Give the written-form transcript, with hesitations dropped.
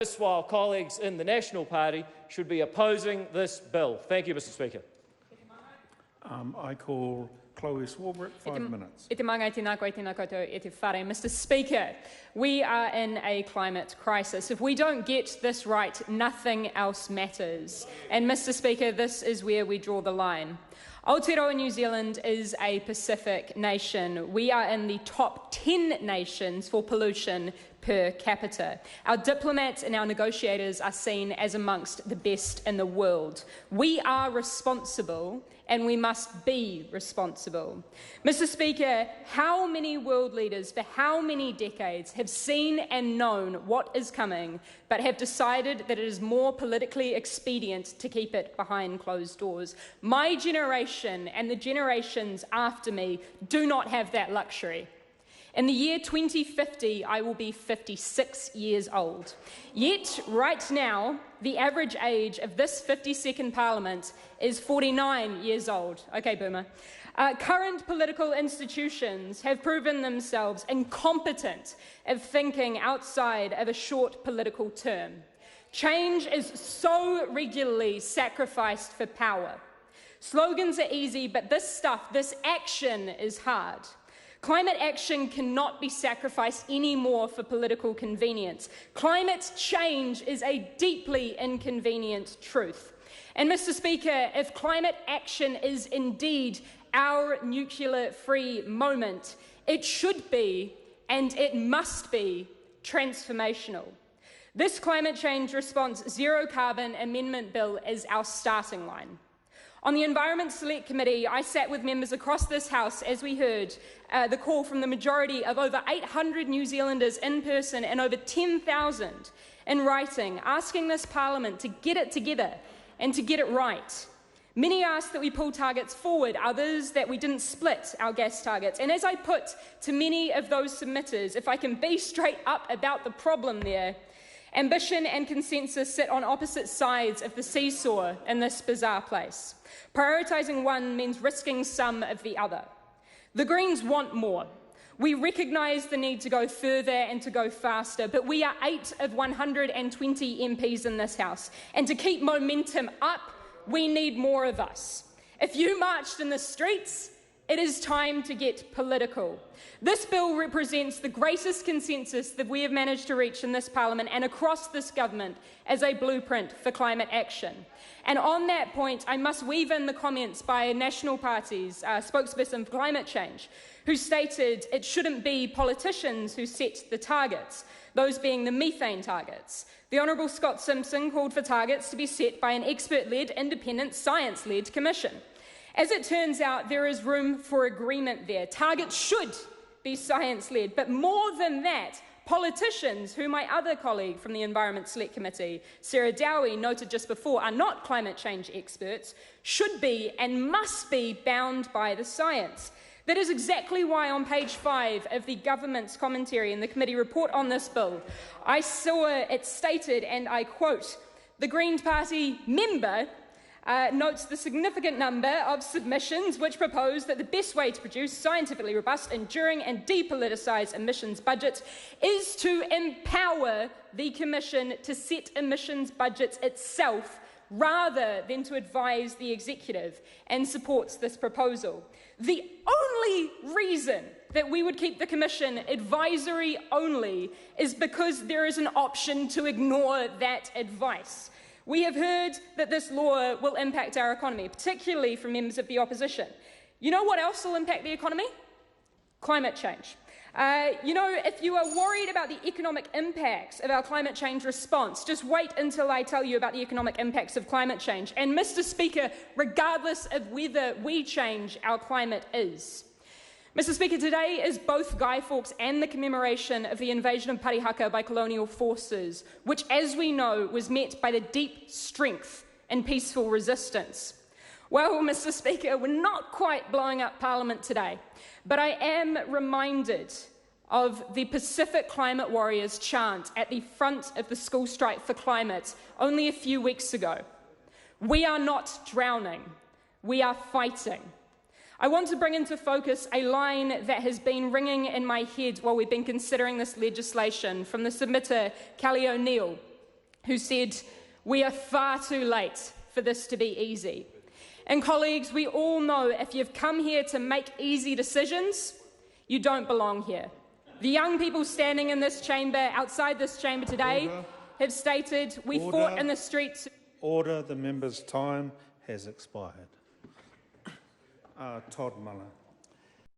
This while colleagues in the National Party should be opposing this bill. Thank you, Mr Speaker. I call Chlöe Swarbrick, 5 minutes. Mr Speaker, we are in a climate crisis. If we don't get this right, nothing else matters. And Mr Speaker, this is where we draw the line. Aotearoa New Zealand is a Pacific nation. We are in the top 10 nations for pollution per capita. Our diplomats and our negotiators are seen as amongst the best in the world. We are responsible and we must be responsible. Mr Speaker, how many world leaders for how many decades have seen and known what is coming, but have decided that it is more politically expedient to keep it behind closed doors? My generation and the generations after me do not have that luxury. In the year 2050, I will be 56 years old. Yet, right now, the average age of this 52nd Parliament is 49 years old. Okay, Boomer. Current political institutions have proven themselves incompetent of thinking outside of a short political term. Change is so regularly sacrificed for power. Slogans are easy, but this action is hard. Climate action cannot be sacrificed anymore for political convenience. Climate change is a deeply inconvenient truth. And Mr Speaker, if climate action is indeed our nuclear-free moment, it should be and it must be transformational. This climate change response zero carbon amendment bill is our starting line. On the Environment Select Committee, I sat with members across this House as we heard the call from the majority of over 800 New Zealanders in person and over 10,000 in writing, asking this Parliament to get it together and to get it right. Many asked that we pull targets forward, others that we didn't split our gas targets. And as I put to many of those submitters, if I can be straight up about the problem there, ambition and consensus sit on opposite sides of the seesaw in this bizarre place. Prioritising one means risking some of the other. The Greens want more. We recognise the need to go further and to go faster, but we are 8 of 120 MPs in this House, and to keep momentum up, we need more of us. If you marched in the streets, it is time to get political. This bill represents the greatest consensus that we have managed to reach in this Parliament and across this government as a blueprint for climate action. And on that point, I must weave in the comments by National Party's spokesperson for climate change, who stated it shouldn't be politicians who set the targets, those being the methane targets. The Honourable Scott Simpson called for targets to be set by an expert-led, independent, science-led commission. As it turns out, there is room for agreement there. Targets should be science-led, but more than that, politicians, who my other colleague from the Environment Select Committee, Sarah Dowie, noted just before, are not climate change experts, should be and must be bound by the science. That is exactly why on page 5 of the government's commentary in the committee report on this bill, I saw it stated, and I quote, "The Green Party member notes the significant number of submissions which propose that the best way to produce scientifically robust, enduring and depoliticised emissions budgets is to empower the Commission to set emissions budgets itself rather than to advise the executive," and supports this proposal. The only reason that we would keep the Commission advisory only is because there is an option to ignore that advice. We have heard that this law will impact our economy, particularly from members of the opposition. You know what else will impact the economy? Climate change. If you are worried about the economic impacts of our climate change response, just wait until I tell you about the economic impacts of climate change. And Mr Speaker, regardless of whether we change, our climate is. Mr Speaker, today is both Guy Fawkes and the commemoration of the invasion of Parihaka by colonial forces, which, as we know, was met by the deep strength and peaceful resistance. Well, Mr Speaker, we're not quite blowing up Parliament today, but I am reminded of the Pacific Climate Warriors chant at the front of the school strike for climate only a few weeks ago. We are not drowning, we are fighting. I want to bring into focus a line that has been ringing in my head while we've been considering this legislation from the submitter, Kelly O'Neill. who said, "We are far too late for this to be easy." And colleagues, we all know if you've come here to make easy decisions, you don't belong here. The young people standing in this chamber, outside this chamber today, have stated, "We fought in the streets." Order, the member's time has expired. Todd Muller.